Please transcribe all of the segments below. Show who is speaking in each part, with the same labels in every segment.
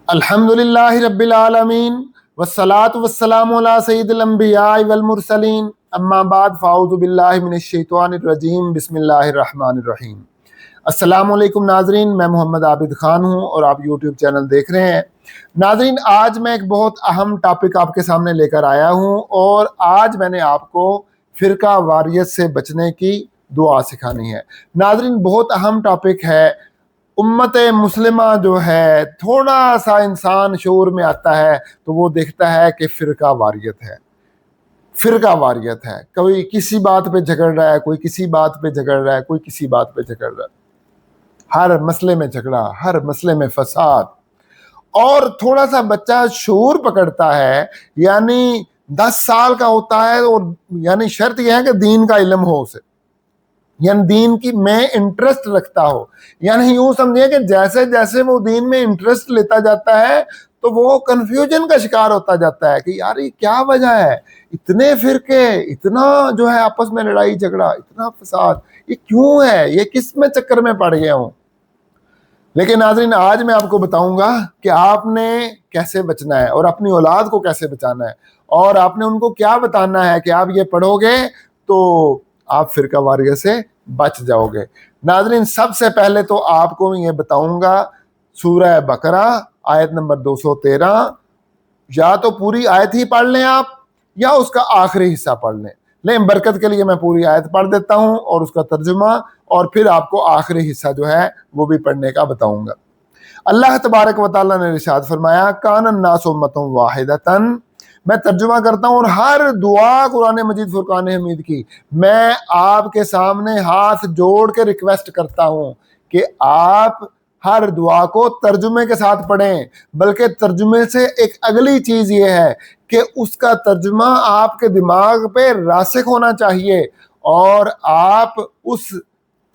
Speaker 1: الحمدللہ رب العالمین والصلاة والسلام علی سید الانبیاء والمرسلین اما بعد فاعوذ باللہ من الشیطان الرجیم بسم اللہ الرحمن الرحیم۔ السلام علیکم ناظرین، میں محمد عابد خان ہوں اور آپ یوٹیوب چینل دیکھ رہے ہیں۔ ناظرین، آج میں ایک بہت اہم ٹاپک آپ کے سامنے لے کر آیا ہوں اور آج میں نے آپ کو فرقہ واریت سے بچنے کی دعا سکھانی ہے۔ ناظرین، بہت اہم ٹاپک ہے۔ امت مسلمہ جو ہے، تھوڑا سا انسان شعور میں آتا ہے تو وہ دیکھتا ہے کہ فرقہ واریت ہے، فرقہ واریت ہے، کوئی کسی بات پہ جھگڑ رہا ہے، کوئی کسی بات پہ جھگڑ رہا ہے، کوئی کسی بات پہ جھگڑ رہا ہے، ہر مسئلے میں جھگڑا، ہر مسئلے میں فساد۔ اور تھوڑا سا بچہ شعور پکڑتا ہے، یعنی 10 سال کا ہوتا ہے، اور یعنی شرط یہ ہے کہ دین کا علم ہو اسے، یعنی دین کی میں انٹرسٹ رکھتا ہو، یعنی یوں سمجھے کہ جیسے جیسے وہ دین میں انٹرسٹ لیتا جاتا ہے تو وہ کنفیوژن کا شکار ہوتا جاتا ہے کہ یار یہ کیا وجہ ہے، اتنے فرقے، اتنا جو ہے آپس میں لڑائی جھگڑا، اتنا فساد، یہ کیوں ہے، یہ کس میں چکر میں پڑ گیا ہوں۔ لیکن ناظرین، آج میں آپ کو بتاؤں گا کہ آپ نے کیسے بچنا ہے اور اپنی اولاد کو کیسے بچانا ہے، اور آپ نے ان کو کیا بتانا ہے کہ آپ یہ پڑھو گے تو آپ فرقہ واریت سے بچ جاؤ گے۔ ناظرین، سب سے پہلے تو آپ کو یہ بتاؤں گا، سورہ بقرہ آیت نمبر 213، یا تو پوری آیت ہی پڑھ لیں آپ یا اس کا آخری حصہ پڑھ لیں، لیکن برکت کے لیے میں پوری آیت پڑھ دیتا ہوں اور اس کا ترجمہ، اور پھر آپ کو آخری حصہ جو ہے وہ بھی پڑھنے کا بتاؤں گا۔ اللہ تبارک و تعالیٰ نے ارشاد فرمایا، کان الناس امۃ واحدۃ، میں ترجمہ کرتا ہوں، اور ہر دعا قرآن مجید فرقان حمید کی میں آپ کے سامنے ہاتھ جوڑ کے ریکویسٹ کرتا ہوں کہ آپ ہر دعا کو ترجمے کے ساتھ پڑھیں، بلکہ ترجمے سے ایک اگلی چیز یہ ہے کہ اس کا ترجمہ آپ کے دماغ پہ راسخ ہونا چاہیے، اور آپ اس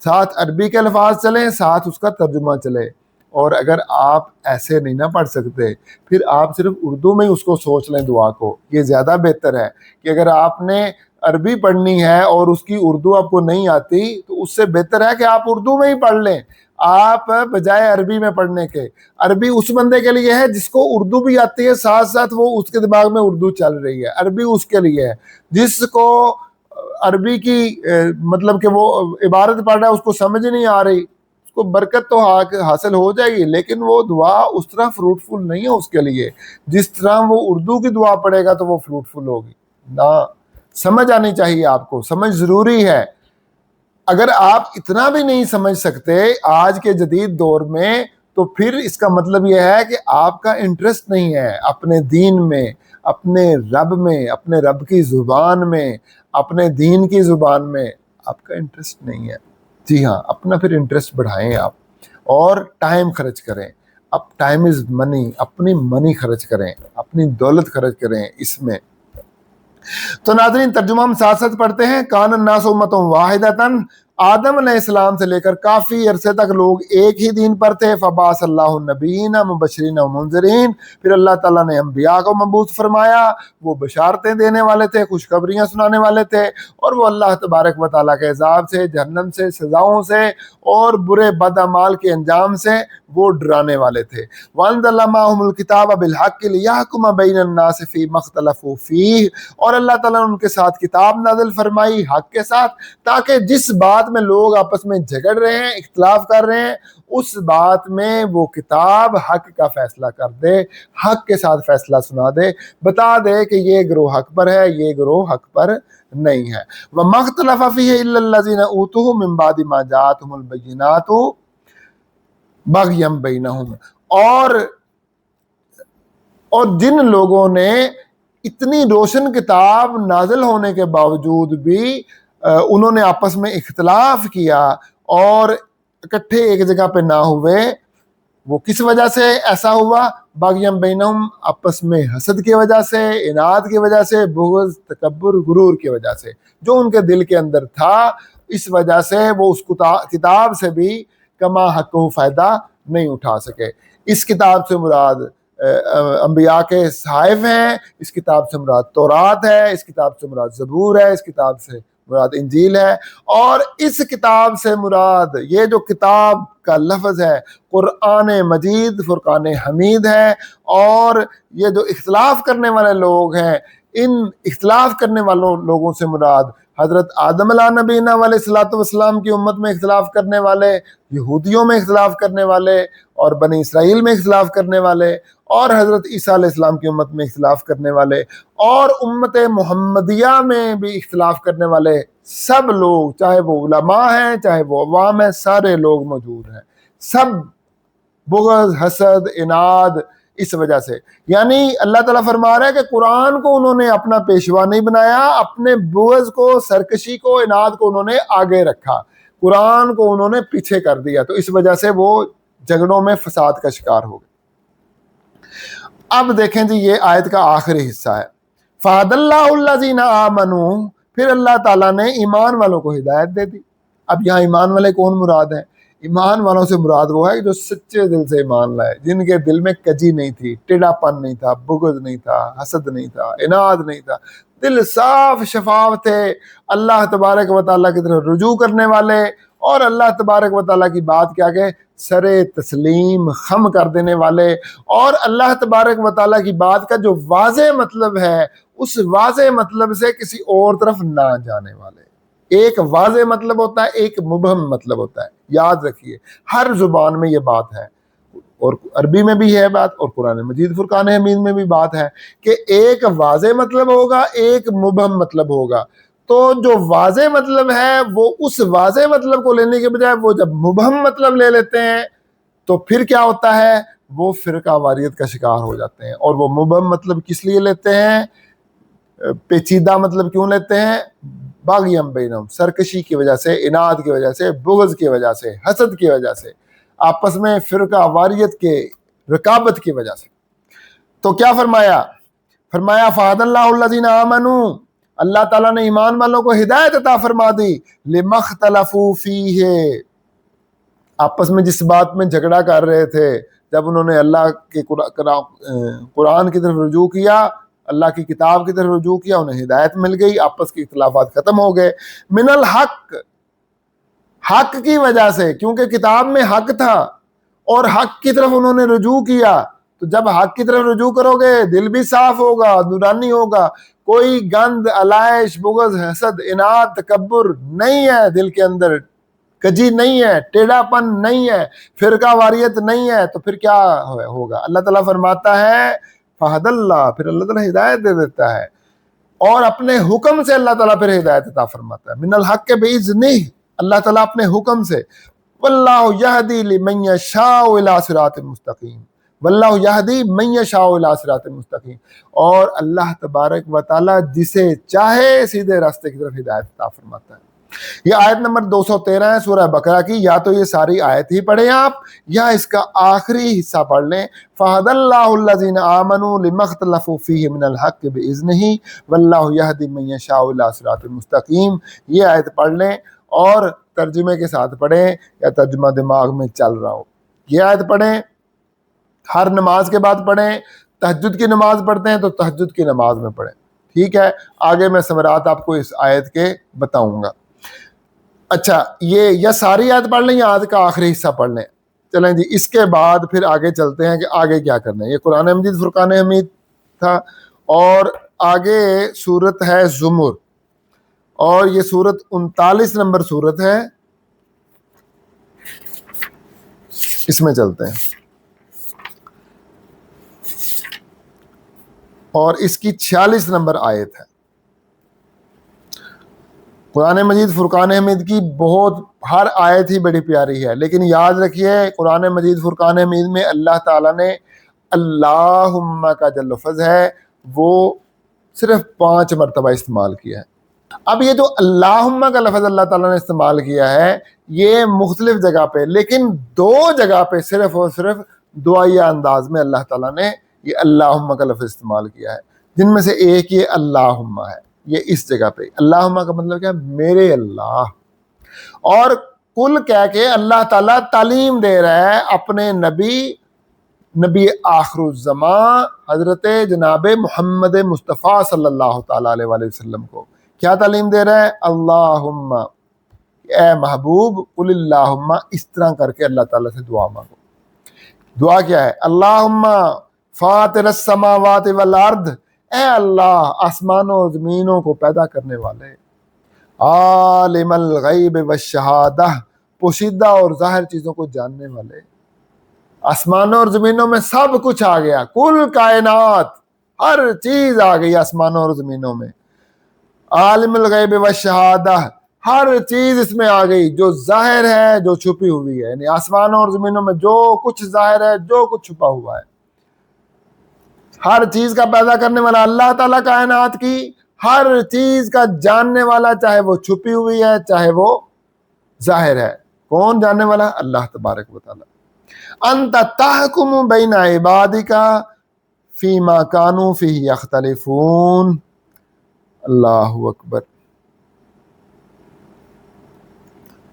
Speaker 1: ساتھ عربی کے الفاظ چلیں، ساتھ اس کا ترجمہ چلے۔ اور اگر آپ ایسے نہیں نہ پڑھ سکتے، پھر آپ صرف اردو میں ہی اس کو سوچ لیں دعا کو، یہ زیادہ بہتر ہے کہ اگر آپ نے عربی پڑھنی ہے اور اس کی اردو آپ کو نہیں آتی تو اس سے بہتر ہے کہ آپ اردو میں ہی پڑھ لیں، آپ بجائے عربی میں پڑھنے کے۔ عربی اس بندے کے لیے ہے جس کو اردو بھی آتی ہے، ساتھ ساتھ وہ اس کے دماغ میں اردو چل رہی ہے، عربی اس کے لیے ہے جس کو عربی کی مطلب کہ وہ عبارت پڑھ رہا ہے، اس کو سمجھ نہیں آ رہی، کو برکت تو حاصل ہو جائے گی، لیکن وہ دعا اس طرح فروٹفل نہیں ہے اس کے لیے جس طرح وہ اردو کی دعا پڑھے گا تو وہ فروٹفل ہوگی نا۔ سمجھ آنی چاہیے آپ کو، سمجھ ضروری ہے۔ اگر آپ اتنا بھی نہیں سمجھ سکتے آج کے جدید دور میں، تو پھر اس کا مطلب یہ ہے کہ آپ کا انٹرسٹ نہیں ہے اپنے دین میں، اپنے رب میں، اپنے رب کی زبان میں، اپنے دین کی زبان میں آپ کا انٹرسٹ نہیں ہے۔ جی ہاں، اپنا پھر انٹرسٹ بڑھائیں آپ، اور ٹائم خرچ کریں۔ اب ٹائم از منی، اپنی منی خرچ کریں، اپنی دولت خرچ کریں اس میں۔ تو ناظرین، ترجمہ ہم ساتھ ساتھ پڑھتے ہیں۔ کان الناس امۃ واحدۃ، آدم علیہ السلام سے لے کر کافی عرصے تک لوگ ایک ہی دین پر تھے۔ فبعث اللہ النبیین مبشرین و منذرین، پھر اللہ تعالیٰ نے انبیاء کو مبعوث فرمایا، وہ بشارتیں دینے والے تھے، خوشخبریاں سنانے والے تھے، اور وہ اللہ تبارک و تعالیٰ کے عذاب سے، جہنم سے، سزاؤں سے اور برے بد اعمال کے انجام سے وہ ڈرانے والے تھے۔ وَأَنزَلَ مَعَهُمُ الْكِتَابَ بِالْحَقِّ لِيَحْكُمَ بَيْنَ النَّاسِ فِي مَا اخْتَلَفُوا فِيهِ، اور اللہ تعالیٰ نے ان کے ساتھ کتاب نازل فرمائی حق کے ساتھ، تاکہ جس بات میں لوگ آپس میں جھگڑ رہے ہیں، اختلاف کر رہے ہیں، اس بات میں وہ کتاب حق کا فیصلہ کر دے، حق کے ساتھ فیصلہ سنا دے، بتا دے کہ یہ گروہ حق پر ہے، یہ گروہ حق پر نہیں ہے۔ وَمَا اخْتَلَفَ فِيهِ إِلَّا الَّذِينَ أُوتُوهُ مِن بَعْدِ مَا جَاءَتْهُمُ الْبَيِّنَاتُ بَغْيًا بَيْنَهُمْ، اور جن لوگوں نے اتنی روشن کتاب نازل ہونے کے باوجود بھی انہوں نے آپس میں اختلاف کیا اور اکٹھے ایک جگہ پہ نہ ہوئے، وہ کس وجہ سے ایسا ہوا؟ باغیم بینہم، آپس میں حسد کی وجہ سے، اناد کی وجہ سے، بغض، تکبر، غرور کی وجہ سے، جو ان کے دل کے اندر تھا، اس وجہ سے وہ اس کتاب سے بھی کما حق و فائدہ نہیں اٹھا سکے۔ اس کتاب سے مراد انبیاء کے صحائف ہیں، اس کتاب سے مراد تورات ہے، اس کتاب سے مراد زبور ہے، اس کتاب سے مراد انجیل ہے. اور اس کتاب سے مراد یہ جو کتاب کا لفظ ہے قرآن مجید فرقان حمید ہے. اور یہ جو اختلاف کرنے والے لوگ ہیں ان اختلاف کرنے والوں لوگوں سے مراد حضرت آدم علیہ نبینا علیہ الصلوۃ والسلام کی امت میں اختلاف کرنے والے، یہودیوں میں اختلاف کرنے والے، اور بنی اسرائیل میں اختلاف کرنے والے، اور حضرت عیسیٰ علیہ السلام کی امت میں اختلاف کرنے والے، اور امت محمدیہ میں بھی اختلاف کرنے والے سب لوگ، چاہے وہ علماء ہیں چاہے وہ عوام ہیں، سارے لوگ موجود ہیں. سب بغض، حسد، اناد اس وجہ سے. یعنی اللہ تعالیٰ فرما رہا ہے کہ قرآن کو انہوں نے اپنا پیشوا نہیں بنایا، اپنے بغض کو، سرکشی کو، اناد کو انہوں نے آگے رکھا، قرآن کو انہوں نے پیچھے کر دیا. تو اس وجہ سے وہ جھگڑوں میں فساد کا شکار ہو گئے. اب دیکھیں جی یہ آیت کا آخری حصہ ہے. فَهَدَى اللَّهُ الَّذِينَ آمَنُوا، پھر اللہ تعالیٰ نے ایمان والوں کو ہدایت دے دی. اب یہاں ایمان والے کون مراد ہیں؟ ایمان والوں سے مراد وہ ہے جو سچے دل سے ایمان لائے، جن کے دل میں کجی نہیں تھی، ٹیڑھا پن نہیں تھا، بغض نہیں تھا، حسد نہیں تھا، اناد نہیں تھا، دل صاف شفاف تھے، اللہ تبارک و تعالیٰ کی طرف رجوع کرنے والے، اور اللہ تبارک و تعالیٰ کی بات کے آگے سر تسلیم خم کر دینے والے، اور اللہ تبارک و تعالیٰ کی بات کا جو واضح مطلب ہے اس واضح مطلب سے کسی اور طرف نہ جانے والے. ایک واضح مطلب ہوتا ہے، ایک مبہم مطلب ہوتا ہے. یاد رکھیے ہر زبان میں یہ بات ہے، اور عربی میں بھی ہے بات، اور قرآن مجید فرقان حمید میں بھی بات ہے کہ ایک واضح مطلب ہوگا، ایک مبہم مطلب ہوگا. تو جو واضح مطلب ہے وہ اس واضح مطلب کو لینے کے بجائے وہ جب مبہم مطلب لے لیتے ہیں تو پھر کیا ہوتا ہے، وہ فرقہ واریت کا شکار ہو جاتے ہیں. اور وہ مبہم مطلب کس لیے لیتے ہیں، پیچیدہ مطلب کیوں لیتے ہیں، باغیم بینہم، سرکشی کی وجہ سے، اناد کی وجہ سے، بغض کی وجہ سے، حسد کی وجہ سے، آپس میں فرقہ واریت کے رکابت کی وجہ سے. تو کیا فرمایا فَهَدَى اللَّهُ الَّذِينَ آمَنُوا، اللہ تعالیٰ نے ایمان والوں کو ہدایت عطا فرما دی. لِمَا اخْتَلَفُوا فِيهِ، آپس میں جس بات میں جھگڑا کر رہے تھے، جب انہوں نے اللہ کے قرآن کی طرف رجوع کیا، اللہ کی کتاب کی طرف رجوع کیا، انہیں ہدایت مل گئی، آپس کے اختلافات ختم ہو گئے. من الحق، حق کی وجہ سے، کیونکہ کتاب میں حق تھا اور حق کی طرف انہوں نے رجوع کیا. تو جب حق کی طرف رجوع کرو گے دل بھی صاف ہوگا، نورانی ہوگا، کوئی گند، علائش، بغض، حسد، اناد، تکبر نہیں ہے دل کے اندر، کجی نہیں ہے، ٹیڑھا پن نہیں ہے، فرقہ واریت نہیں ہے. تو پھر کیا ہوگا؟ اللہ تعالیٰ فرماتا ہے فہد اللہ، پھر اللہ تعالیٰ ہدایت دے دیتا ہے، اور اپنے حکم سے اللہ تعالیٰ پھر ہدایت عطا فرماتا ہے. من الحق بإذنہ، اللہ تعالیٰ اپنے حکم سے. واللہ یہدی لمن یشاء الی صراط مستقیم، واللہ یہدی من یشاء الی صراط مستقیم، اور اللہ تبارک و تعالیٰ جسے چاہے سیدھے راستے کی طرف ہدایت عطا فرماتا ہے. یہ آیت نمبر 213 ہے سورہ بقرہ کی. یا تو یہ ساری آیت ہی پڑھیں آپ، یا اس کا آخری حصہ پڑھ لیں. فَهَدَى اللَّهُ الَّذِينَ آمَنُوا لِمَا اخْتَلَفُوا فِيهِ مِنَ الْحَقِّ بِإِذْنِهِ وَاللَّهُ يَهْدِي مَن يَشَاءُ إِلَىٰ صِرَاطٍ مُسْتَقِيمٍ. یہ آیت پڑھ لیں اور ترجمے کے ساتھ پڑھیں، یا ترجمہ دماغ میں چل رہا ہو. یہ آیت پڑھیں، ہر نماز کے بعد پڑھیں. تہجد کی نماز پڑھتے ہیں تو تہجد کی نماز میں پڑھیں. ٹھیک ہے، آگے میں ثمرات آپ کو اس آیت کے بتاؤں گا. اچھا، یہ یا ساری آیت پڑھ لیں یا آیت کا آخری حصہ پڑھ لیں. چلیں جی، اس کے بعد پھر آگے چلتے ہیں کہ آگے کیا کرنا ہے. یہ قرآن مجید فرقان حمید تھا، اور آگے سورت ہے زمر، اور یہ سورت 39 نمبر سورت ہے. اس میں چلتے ہیں، اور اس کی 46 نمبر آیت ہے. قرآن مجید فرقان حمید کی بہت، ہر آیت ہی بڑی پیاری ہے، لیکن یاد رکھیے قرآن مجید فرقان حمید میں اللہ تعالیٰ نے اللہم کا جو لفظ ہے وہ صرف 5 مرتبہ استعمال کیا ہے. اب یہ جو اللہم کا لفظ اللہ تعالیٰ نے استعمال کیا ہے یہ مختلف جگہ پہ، لیکن 2 جگہ پہ صرف اور صرف دعائیہ انداز میں اللہ تعالیٰ نے یہ اللہم کا لفظ استعمال کیا ہے، جن میں سے ایک یہ اللہم ہے. یہ اس جگہ پہ اللہم کا مطلب کیا ہے؟ میرے اللہ. اور کل کہہ کے اللہ تعالیٰ تعلیم دے رہا ہے اپنے نبی آخر الزمان حضرت جناب محمد مصطفیٰ صلی اللہ تعالیٰ علیہ وسلم کو. کیا تعلیم دے رہا ہے؟ اللہم، اے محبوب، قل اللہم، اس طرح کر کے اللہ تعالیٰ سے دعا مانگو. دعا کیا ہے؟ اللہم فاطر السماوات والارض، اے اللہ آسمانوں اور زمینوں کو پیدا کرنے والے، عالم الغیب والشہادہ، پوشیدہ اور ظاہر چیزوں کو جاننے والے. آسمانوں اور زمینوں میں سب کچھ آ گیا، کل کائنات، ہر چیز آ گئی آسمانوں اور زمینوں میں. عالم الغیب والشہادہ، ہر چیز اس میں آ گئی، جو ظاہر ہے جو چھپی ہوئی ہے. یعنی آسمانوں اور زمینوں میں جو کچھ ظاہر ہے جو کچھ چھپا ہوا ہے، ہر چیز کا پیدا کرنے والا اللہ تعالیٰ، کائنات کی ہر چیز کا جاننے والا، چاہے وہ چھپی ہوئی ہے چاہے وہ ظاہر ہے. کون جاننے والا؟ اللہ تبارک و تعالیٰ. انت تحکم بین عبادک فیما کانوا فیہ یختلفون. اللہ اکبر.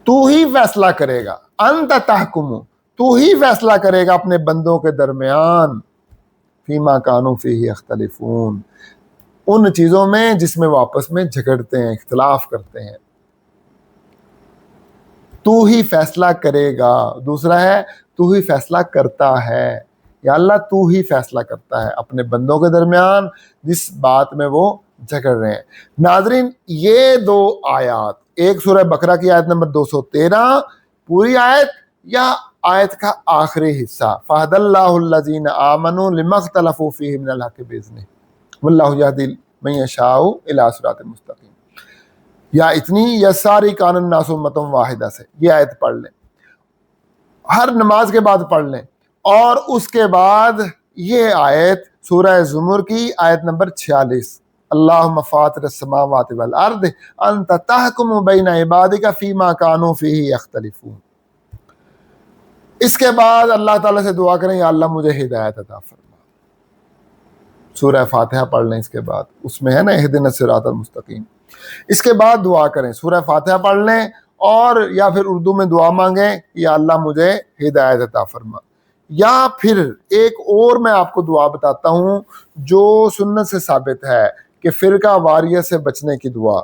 Speaker 1: تو ہی فیصلہ کرے گا، انت تحکم، تو ہی فیصلہ کرے گا اپنے بندوں کے درمیان، فیما کانوا فیہ یختلفون، ان چیزوں میں جس میں وہ آپس میں جھگڑتے ہیں، اختلاف کرتے ہیں. تو ہی فیصلہ کرے گا. دوسرا ہے تو ہی فیصلہ کرتا ہے. یا اللہ تو ہی فیصلہ کرتا ہے اپنے بندوں کے درمیان جس بات میں وہ جھگڑ رہے ہیں. ناظرین، یہ دو آیات، ایک سورہ بقرہ کی آیت نمبر 213 پوری آیت، یا آیت کا آخری حصہ، فَهَدَى اللَّهُ الَّذِينَ آمَنُوا لِمَا اخْتَلَفُوا فِيهِ مِنَ الْحَقِّ بِإِذْنِهِ وَاللَّهُ يَهْدِي مَن يَشَاءُ إِلَىٰ صِرَاطٍ مُسْتَقِيمٍ. یا اتنی یا ساری کان الناس امۃ واحدہ سے یہ آیت پڑھ لیں، ہر نماز کے بعد پڑھ لیں. اور اس کے بعد یہ آیت سورہ زمر کی آیت نمبر 46، اللہم فاطر السماوات والارض انت تحکم بین عبادک فیما کانوا فیہ یختلفون. اس کے بعد اللہ تعالیٰ سے دعا کریں، یا اللہ مجھے ہدایت عطا فرما. سورہ فاتحہ پڑھ لیں. اس کے بعد اس میں ہے نا اہدنا الصراط المستقیم. اس کے بعد دعا کریں، سورہ فاتحہ پڑھ لیں، اور یا پھر اردو میں دعا مانگیں، یا اللہ مجھے ہدایت عطا فرما. یا پھر ایک اور میں آپ کو دعا بتاتا ہوں جو سنت سے ثابت ہے، کہ فرقہ واریت سے بچنے کی دعا،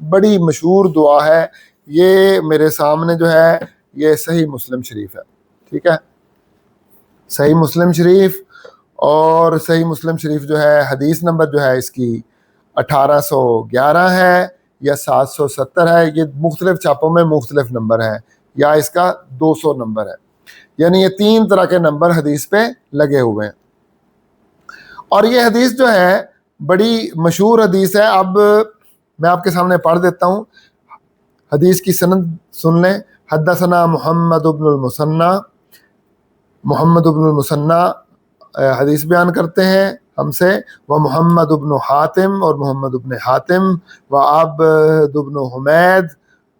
Speaker 1: بڑی مشہور دعا ہے. یہ میرے سامنے جو ہے یہ صحیح مسلم شریف ہے. ٹھیک ہے، صحیح مسلم شریف. اور صحیح مسلم شریف جو ہے حدیث نمبر جو ہے اس کی 1811 ہے یا 770 ہے. یہ مختلف چھاپوں میں مختلف نمبر ہیں، یا اس کا 200 نمبر ہے. یعنی یہ 3 طرح کے نمبر حدیث پہ لگے ہوئے ہیں. اور یہ حدیث جو ہے بڑی مشہور حدیث ہے. اب میں آپ کے سامنے پڑھ دیتا ہوں. حدیث کی سند سن لیں. حدثنا محمد بن المثنى، محمد بن المثنى حدیث بیان کرتے ہیں ہم سے، وہ محمد بن حاتم، اور محمد بن حاتم، و عبد بن حمید،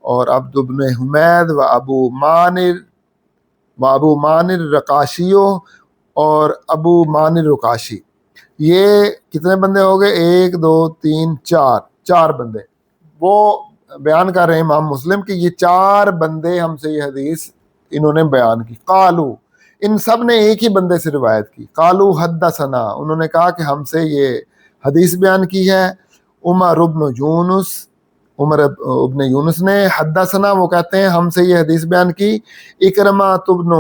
Speaker 1: اور عبد بن حمید، و ابو مانر رقاشیو، اور ابو مانر رقاشی. یہ کتنے بندے ہو گئے؟ 1 2 3 4 بندے. وہ بیان کر رہے ہیں امام مسلم کہ یہ 4 بندے ہم سے یہ حدیث انہوں نے بیان کی. قالو، ان سب نے ایک ہی بندے سے روایت کی. قالو حدثنا، انہوں نے کہا کہ ہم سے یہ حدیث بیان کی ہے عمر ابن یونس، عمر ابن یونس نے. حدثنا، وہ کہتے ہیں ہم سے یہ حدیث بیان کی اکرمہ ابن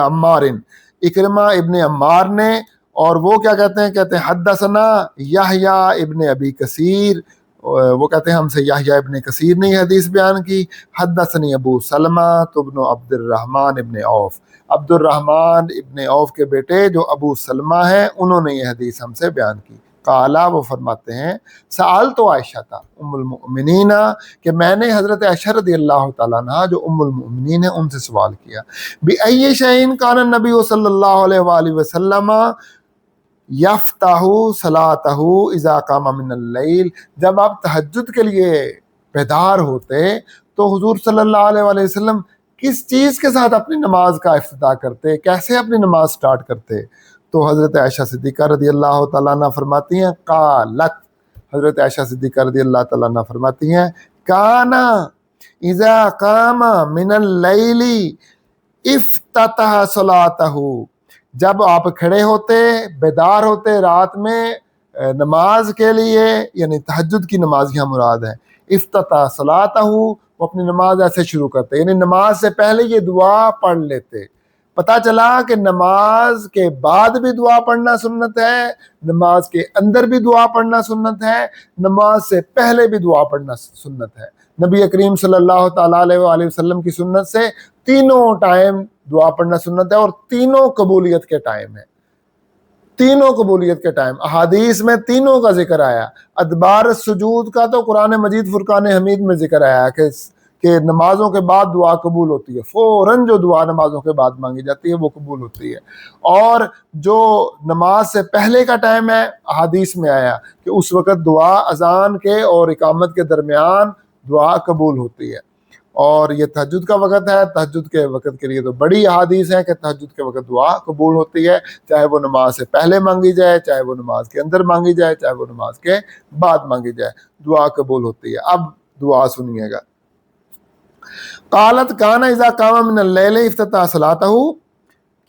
Speaker 1: عمار، اکرمہ ابن عمار نے. اور وہ کیا کہتے ہیں؟ کہتے ہیں حدثنا یحییٰ ابن ابی کثیر، وہ کہتے ہیں ہم سے یحییٰ ابن کثیر نے یہ حدیث بیان کی. حدثنی ابو سلمہ ابن عبد الرحمن ابن عوف، عبد الرحمن ابن عوف کے بیٹے جو ابو سلمہ ہیں انہوں نے یہ حدیث ہم سے بیان کی. قالا، وہ فرماتے ہیں سألت عائشہ ام المؤمنین، کہ میں نے حضرت عائشہ رضی اللہ تعالیٰ عنہا جو ام المؤمنین ہیں ان سے سوال کیا، بأی شیء کان النبی صلی اللہ علیہ وآلہ وسلم یفتح صلاتہ اذا قام من اللیل، جب آپ تہجد کے لیے بیدار ہوتے تو حضور صلی اللہ علیہ وآلہ وسلم کس چیز کے ساتھ اپنی نماز کا افتتاح کرتے، کیسے اپنی نماز سٹارٹ کرتے؟ تو حضرت عائشہ صدیقہ رضی اللہ تعالیٰ عنہ فرماتی ہیں، قالت، حضرت عائشہ صدیقہ رضی اللہ تعالیٰ عنہ فرماتی ہیں، کانا اذا قام من اللیل افتتح صلاتہ، جب آپ کھڑے ہوتے بیدار ہوتے رات میں نماز کے لیے، یعنی تہجد کی نماز یہاں مراد ہے، افتتح صلاتہ، وہ اپنی نماز ایسے شروع کرتے، یعنی نماز سے پہلے یہ دعا پڑھ لیتے۔ پتہ چلا کہ نماز کے بعد بھی دعا پڑھنا سنت ہے، نماز کے اندر بھی دعا پڑھنا سنت ہے، نماز سے پہلے بھی دعا پڑھنا سنت ہے۔ نبی کریم صلی اللہ تعالیٰ علیہ وآلہ وسلم کی سنت سے تینوں ٹائم دعا پڑھنا سنت ہے، اور تینوں قبولیت کے ٹائم ہے، تینوں قبولیت کے ٹائم۔ احادیث میں تینوں کا ذکر آیا، ادبار السجود کا تو قرآن مجید فرقان حمید میں ذکر آیا کہ نمازوں کے بعد دعا قبول ہوتی ہے، فوراً جو دعا نمازوں کے بعد مانگی جاتی ہے وہ قبول ہوتی ہے۔ اور جو نماز سے پہلے کا ٹائم ہے، احادیث میں آیا کہ اس وقت دعا اذان کے اور اقامت کے درمیان دعا قبول ہوتی ہے۔ اور یہ تہجد کا وقت ہے، تہجد کے وقت کے لیے تو بڑی احادیث ہیں کہ تہجد کے وقت دعا قبول ہوتی ہے، چاہے وہ نماز سے پہلے مانگی جائے، چاہے وہ نماز کے اندر مانگی جائے، چاہے وہ نماز کے بعد مانگی جائے، دعا قبول ہوتی ہے۔ اب دعا سنیے گا۔ قالت کان اذا قام من اللیل افتتح صلاتہ،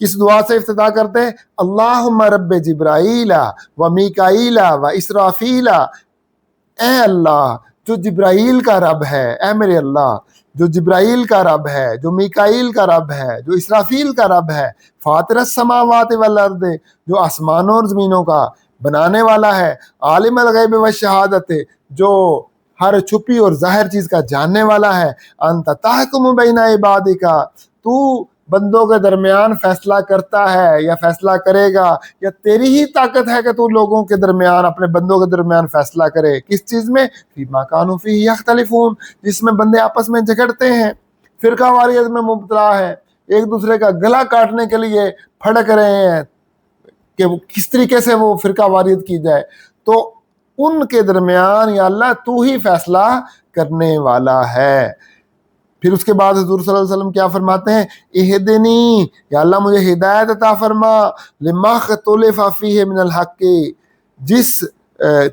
Speaker 1: کس دعا سے افتتاح کرتے ہیں؟ اللہم رب جبرائیل و میکائیل و اسرافیل، اے اللہ جو جبرائیل کا رب ہے، اے میرے اللہ جو جبرائیل کا رب ہے، جو میکائیل کا رب ہے، جو اسرافیل کا رب ہے، فاطر السماوات والارض، جو آسمانوں اور زمینوں کا بنانے والا ہے، عالم الغیب والشہادت، جو ہر چھپی اور ظاہر چیز کا جاننے والا ہے، انت تحکم بین عبادک، تو بندوں کے درمیان فیصلہ کرتا ہے یا فیصلہ کرے گا، یا تیری ہی طاقت ہے کہ تو لوگوں کے درمیان، اپنے بندوں کے درمیان فیصلہ کرے، کس چیز میں؟ فیما کانوا فیہ یختلفون، جس میں بندے آپس میں جھگڑتے ہیں، فرقہ واریت میں مبتلا ہے، ایک دوسرے کا گلا کاٹنے کے لیے پھڑک رہے ہیں کہ کس طریقے سے وہ فرقہ واریت کی جائے، تو ان کے درمیان یا اللہ تو ہی فیصلہ کرنے والا ہے۔ پھر اس کے بعد حضور صلی اللہ علیہ وسلم کیا فرماتے ہیں؟ اہدنی، یا اللہ مجھے ہدایت عطا فرما، لما اختلف فیہ من الحق، جس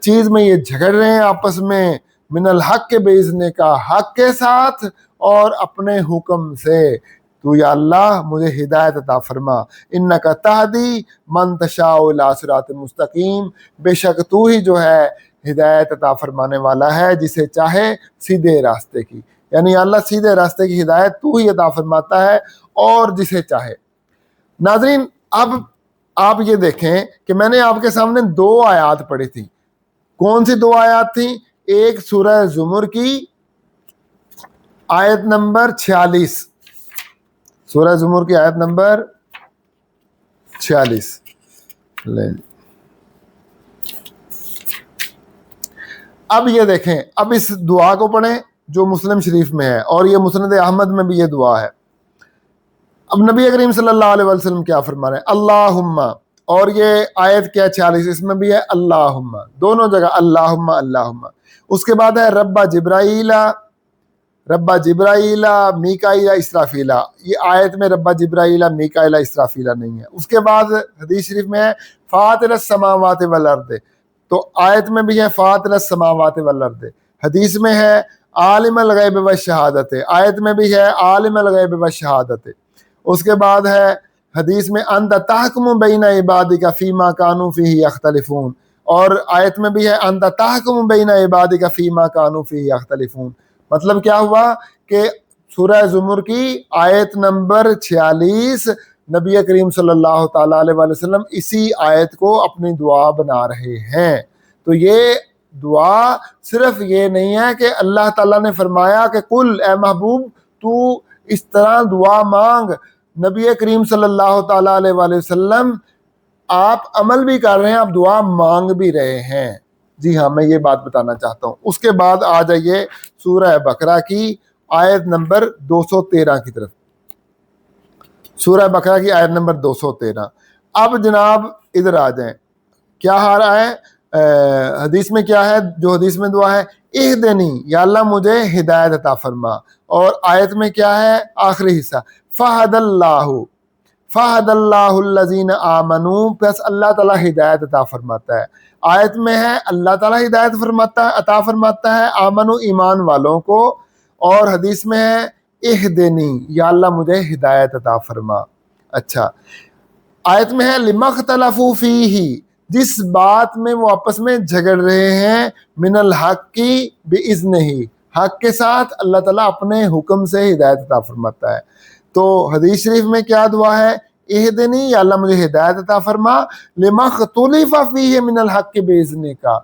Speaker 1: چیز میں یہ جھگڑ رہے ہیں آپس میں، من الحق باذن کا، حق کے ساتھ اور اپنے حکم سے، تو یا اللہ مجھے ہدایت عطا فرما، انک تہدی من تشاء الی صراط مستقیم، بے شک تو ہی جو ہے ہدایت عطا فرمانے والا ہے جسے چاہے سیدھے راستے کی، یعنی اللہ سیدھے راستے کی ہدایت تو ہی عطا فرماتا ہے اور جسے چاہے۔ ناظرین، اب آپ یہ دیکھیں کہ میں نے آپ کے سامنے دو آیات پڑھی تھی۔ کون سی دو آیات تھیں؟ ایک سورہ زمر کی آیت نمبر 46، سورہ زمر کی آیت نمبر 46 لیں۔ اب یہ دیکھیں، اب اس دعا کو پڑھیں جو مسلم شریف میں ہے، اور یہ مسند احمد میں بھی یہ دعا ہے۔ اب نبی کریم صلی اللہ علیہ وسلم کیا فرما رہے ہیں؟ اللہم، اور یہ آیت کیا 46 اس میں بھی ہے اللہم، دونوں جگہ اللہم اللہم۔ اس کے بعد ہے رب جبرائیل، رب جبرائیل میکائیل اسرافیل، یہ آیت میں رب جبرائیل میکائیل اسرافیل نہیں ہے۔ اس کے بعد حدیث شریف میں ہے فاطر السماوات والارض، تو آیت میں بھی ہے فاطر السماوات والارض، حدیث میں ہے عالم الغیب والشہادت، آیت میں بھی ہے عالم الغیب والشہادت۔ اس کے بعد ہے حدیث میں انت تحکم بین عبادک فیما کانوا فیہ یختلفون، اور آیت میں بھی ہے انت تحکم بین عبادک فیما کانوا فیہ یختلفون۔ مطلب کیا ہوا کہ سورہ زمر کی آیت نمبر 46 نبی کریم صلی اللہ تعالیٰ علیہ وسلم اسی آیت کو اپنی دعا بنا رہے ہیں۔ تو یہ دعا صرف یہ نہیں ہے کہ اللہ تعالیٰ نے فرمایا کہ قل، اے محبوب تو اس طرح دعا مانگ، نبی کریم صلی اللہ تعالیٰ علیہ وسلم آپ عمل بھی کر رہے ہیں، آپ دعا مانگ بھی رہے ہیں۔ جی ہاں، میں یہ بات بتانا چاہتا ہوں۔ اس کے بعد آ جائیے سورہ بقرہ کی آیت نمبر 213 کی طرف، سورہ بقرہ کی آیت نمبر 213۔ اب جناب ادھر آ جائیں، کیا آ رہا ہے؟ حدیث میں کیا ہے؟ جو حدیث میں دعا ہے اہدنی، یا اللہ مجھے ہدایت عطا فرما، اور آیت میں کیا ہے آخری حصہ؟ فہد اللہ الذین آمنوا، پس اللہ تعالیٰ ہدایت عطا فرماتا ہے۔ آیت میں ہے اللہ تعالیٰ ہدایت فرماتا ہے، عطا فرماتا ہے آمنو ایمان والوں کو، اور حدیث میں ہے اہدنی، یا اللہ مجھے ہدایت عطا فرما۔ اچھا، آیت میں ہے لما اختلفوا فیہ، جس بات میں وہ آپس میں جھگڑ رہے ہیں، من الحق کی بِإِذْنِهِ، حق کے ساتھ اللہ تعالیٰ اپنے حکم سے ہدایت عطا فرماتا ہے۔ تو حدیث شریف میں کیا دعا ہے؟ اہدنی، یا اللہ مجھے ہدایت عطا فرما، لما اختلف فیہ من الحق بِإِذْنِکَ،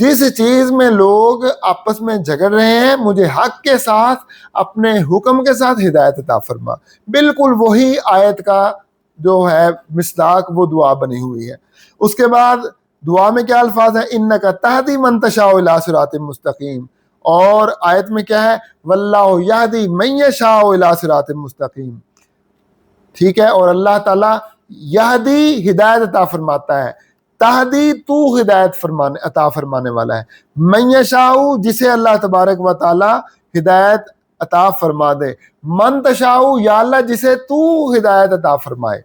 Speaker 1: جس چیز میں لوگ آپس میں جھگڑ رہے ہیں مجھے حق کے ساتھ اپنے حکم کے ساتھ ہدایت عطا فرما۔ بالکل وہی آیت کا جو ہے مصداق وہ دعا بنی ہوئی ہے۔ اس کے بعد دعا میں کیا الفاظ ہیں؟ انک تہدی من تشاء الی صراط مستقیم، اور آیت میں کیا ہے؟ واللہ یہدی من یشاء الی صراط مستقیم، ٹھیک ہے۔ اور اللہ تعالیٰ یہدی ہدایت عطا فرماتا ہے، تہدی تو ہدایت عطا فرمانے والا ہے، من یشاء جسے اللہ تبارک و تعالیٰ ہدایت عطا فرما دے، من تشاء یا اللہ جسے تو ہدایت عطا فرمائے،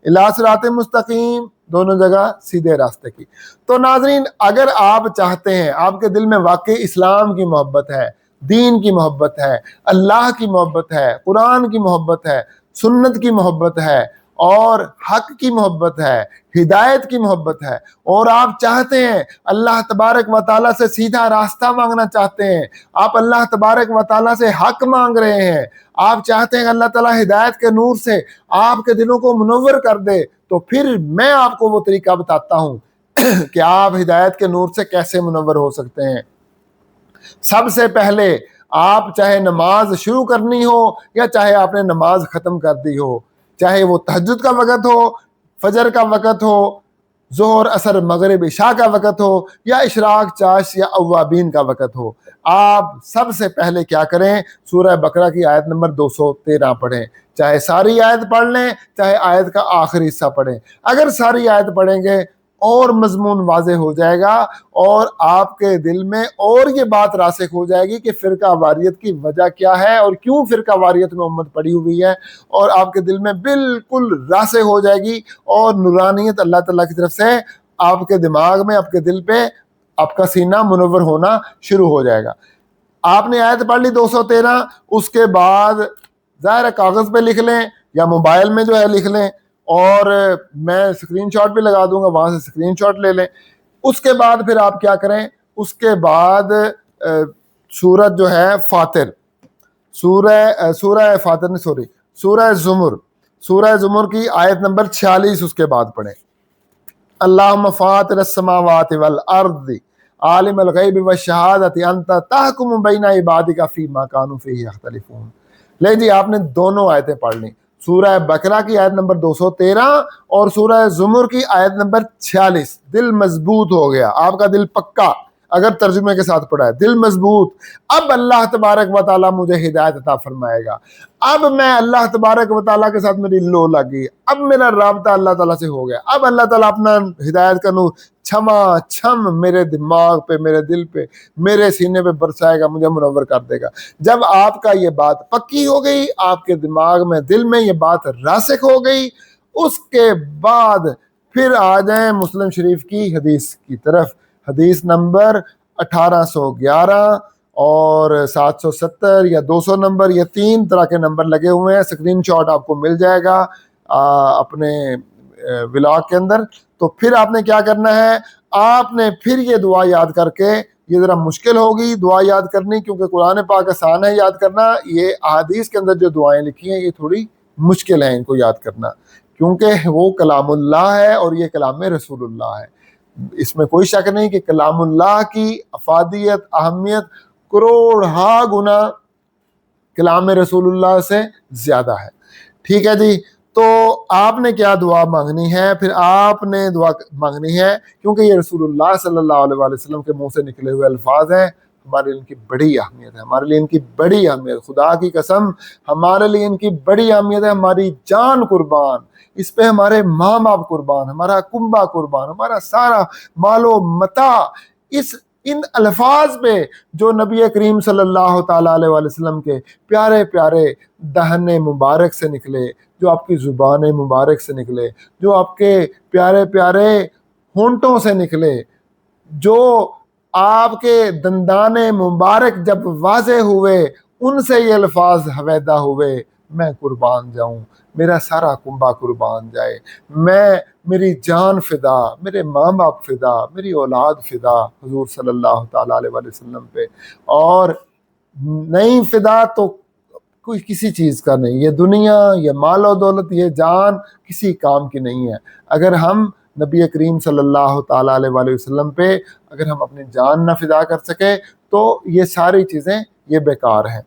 Speaker 1: الی صراط مستقیم، دونوں جگہ سیدھے راستے کی۔ تو ناظرین، اگر آپ چاہتے ہیں، آپ کے دل میں واقعی اسلام کی محبت ہے، دین کی محبت ہے، اللہ کی محبت ہے، قرآن کی محبت ہے، سنت کی محبت ہے، اور حق کی محبت ہے، ہدایت کی محبت ہے، اور آپ چاہتے ہیں اللہ تبارک و تعالیٰ سے سیدھا راستہ مانگنا چاہتے ہیں، آپ اللہ تبارک و تعالیٰ سے حق مانگ رہے ہیں، آپ چاہتے ہیں کہ اللہ تعالیٰ ہدایت کے نور سے آپ کے دلوں کو منور کر دے، تو پھر میں آپ کو وہ طریقہ بتاتا ہوں کہ آپ ہدایت کے نور سے کیسے منور ہو سکتے ہیں۔ سب سے پہلے آپ چاہے نماز شروع کرنی ہو یا چاہے آپ نے نماز ختم کر دی ہو، چاہے وہ تہجد کا وقت ہو، فجر کا وقت ہو، ظہر عصر مغرب عشاء کا وقت ہو، یا اشراق چاش یا اوابین کا وقت ہو، آپ سب سے پہلے کیا کریں؟ سورہ بقرہ کی آیت نمبر 213 پڑھیں، چاہے ساری آیت پڑھ لیں، چاہے آیت کا آخری حصہ پڑھیں۔ اگر ساری آیت پڑھیں گے اور مضمون واضح ہو جائے گا، اور آپ کے دل میں اور یہ بات راسخ ہو جائے گی کہ فرقہ واریت کی وجہ کیا ہے اور کیوں فرقہ واریت میں امت پڑی ہوئی ہے، اور آپ کے دل میں بالکل راسخ ہو جائے گی، اور نورانیت اللہ تعالیٰ کی طرف سے آپ کے دماغ میں، آپ کے دل پہ، آپ کا سینہ منور ہونا شروع ہو جائے گا۔ آپ نے آیت پڑھ لی 213، اس کے بعد ظاہر کاغذ پہ لکھ لیں یا موبائل میں جو ہے لکھ لیں، اور میں اسکرین شاٹ بھی لگا دوں گا، وہاں سے اسکرین شاٹ لے لیں۔ اس کے بعد پھر آپ کیا کریں؟ اس کے بعد سورت جو ہے فاطر، سورہ زمر کی آیت نمبر 46 اس کے بعد پڑھیں۔ اللہم فاطر السماوات والارض عالم الغیب والشہادۃ انت تحکم بین عبادک فیما کانوا فیہ یختلفون۔ لے جی، آپ نے دونوں آیتیں پڑھ لیں، سورہ بقرہ کی آیت نمبر 213 اور سورہ زمر کی آیت نمبر 46۔ دل مضبوط ہو گیا، آپ کا دل پکا، اگر ترجمے کے ساتھ پڑھا ہے، دل مضبوط۔ اب اللہ تبارک و تعالیٰ مجھے ہدایت عطا فرمائے گا، اب میں اللہ تبارک و تعالیٰ کے ساتھ میری لو لگ گئی، اب میرا رابطہ اللہ تعالیٰ سے ہو گیا، اب اللہ تعالیٰ اپنا ہدایت کا نور چھما چھم میرے دماغ پہ، میرے دل پہ، میرے سینے پہ برسائے گا، مجھے منور کر دے گا۔ جب آپ کا یہ بات پکی ہو گئی، آپ کے دماغ میں، دل میں یہ بات راسخ ہو گئی، اس کے بعد پھر آ جائیں مسلم شریف کی حدیث کی طرف۔ حدیث نمبر 1811 اور 770 یا 200 نمبر، یہ 3 طرح کے نمبر لگے ہوئے ہیں، اسکرین شاٹ آپ کو مل جائے گا اپنے ولاگ کے اندر۔ تو پھر آپ نے کیا کرنا ہے؟ آپ نے پھر یہ دعا یاد کر کے، یہ ذرا مشکل ہوگی دعا یاد کرنی کیونکہ قرآن پاک آسان ہے یاد کرنا، یہ احادیث کے اندر جو دعائیں لکھی ہیں یہ تھوڑی مشکل ہیں ان کو یاد کرنا، کیونکہ وہ کلام اللہ ہے اور یہ کلام رسول اللہ ہے۔ اس میں کوئی شک نہیں کہ کلام اللہ کی افادیت، اہمیت کروڑہا گنا کلام رسول اللہ سے زیادہ ہے۔ ٹھیک ہے جی، تو آپ نے کیا دعا مانگنی ہے؟ پھر آپ نے دعا مانگنی ہے، کیونکہ یہ رسول اللہ صلی اللہ علیہ وسلم کے منہ سے نکلے ہوئے الفاظ ہیں، ہمارے لیے ان کی بڑی اہمیت ہے، ہمارے لیے ان کی بڑی اہمیت، خدا کی قسم ہمارے لیے ان کی بڑی اہمیت ہے۔ ہماری جان قربان، اس پہ ہمارے ماں باپ قربان، ہمارا کنبہ قربان، ہمارا سارا مال و متاع ان الفاظ پہ جو نبی کریم صلی اللہ تعالیٰ علیہ وسلم کے پیارے پیارے دہن مبارک سے نکلے، جو آپ کی زبان مبارک سے نکلے، جو آپ کے پیارے پیارے ہونٹوں سے نکلے، جو آپ کے دندان مبارک جب واضح ہوئے ان سے یہ الفاظ ہویدہ ہوئے، میں قربان جاؤں، میرا سارا کنبہ قربان جائے، میری جان فدا، میرے ماں باپ فدا، میری اولاد فدا حضور صلی اللہ تعالیٰ علیہ وآلہ وسلم پہ، اور نہیں فدا تو کوئی کسی چیز کا نہیں، یہ دنیا، یہ مال و دولت، یہ جان کسی کام کی نہیں ہے۔ اگر ہم نبی کریم صلی اللہ تعالیٰ علیہ وآلہ وسلم پہ اگر ہم اپنی جان نہ فدا کر سکے تو یہ ساری چیزیں یہ بیکار ہیں۔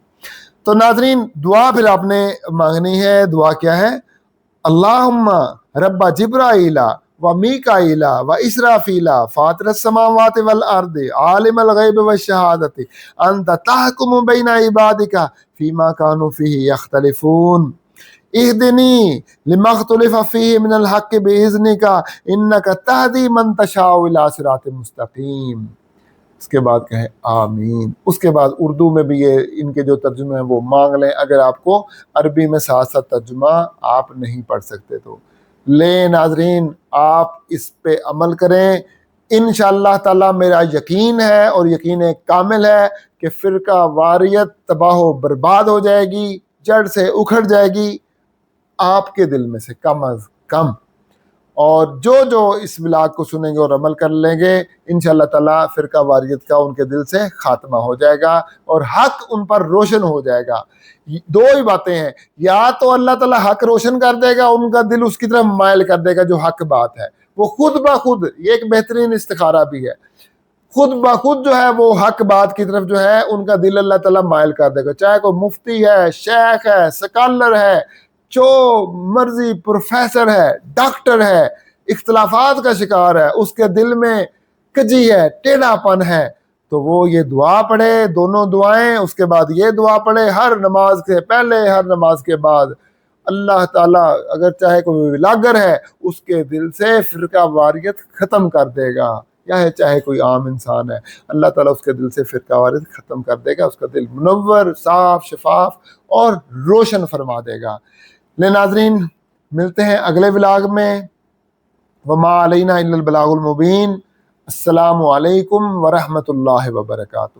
Speaker 1: تو ناظرین دعا پھر آپ نے مانگنی ہے، دعا کیا ہے؟ اللہم رب جبرائیل و میکائیل و اسرافیل فاطر السماوات والارض عالم الغیب والشہادت انت تحکم بین عبادک فیما کانوا فیہ یختلفون اہدنی لما اختلف فیہ من الحق باذنک انک تہدی من تشاء الی صراط مستقیم۔ اس کے بعد کہیں آمین۔ اس کے بعد اردو میں بھی یہ ان کے جو ترجمے ہیں وہ مانگ لیں، اگر آپ کو عربی میں ساتھ ساتھ ترجمہ آپ نہیں پڑھ سکتے تو لیں۔ ناظرین آپ اس پہ عمل کریں، انشاءاللہ تعالی میرا یقین ہے اور یقین کامل ہے کہ فرقہ واریت تباہ و برباد ہو جائے گی، جڑ سے اکھڑ جائے گی آپ کے دل میں سے کم از کم، اور جو اس ولاگ کو سنیں گے اور عمل کر لیں گے انشاءاللہ تعالی فرقہ واریت کا ان کے دل سے خاتمہ ہو جائے گا اور حق ان پر روشن ہو جائے گا۔ دو ہی باتیں ہیں، یا تو اللہ تعالی حق روشن کر دے گا، ان کا دل اس کی طرف مائل کر دے گا جو حق بات ہے، وہ خود بخود، یہ ایک بہترین استخارہ بھی ہے، خود بخود جو ہے وہ حق بات کی طرف جو ہے ان کا دل اللہ تعالیٰ مائل کر دے گا، چاہے کوئی مفتی ہے، شیخ ہے، سکالر ہے، جو مرضی پروفیسر ہے، ڈاکٹر ہے، اختلافات کا شکار ہے، اس کے دل میں کجی ہے، ٹیڑھا پن ہے، تو وہ یہ دعا پڑھے، دونوں دعائیں، اس کے بعد یہ دعا پڑھے ہر نماز کے پہلے، ہر نماز کے بعد، اللہ تعالیٰ اگر چاہے کوئی ولاگر ہے اس کے دل سے فرقہ واریت ختم کر دے گا، یا ہے چاہے کوئی عام انسان ہے، اللہ تعالیٰ اس کے دل سے فرقہ واریت ختم کر دے گا، اس کا دل منور، صاف، شفاف اور روشن فرما دے گا۔ لے ناظرین ملتے ہیں اگلے ولاگ میں، وما علینا الا البلاغ المبین۔ السلام علیکم ورحمۃ اللہ وبرکاتہ۔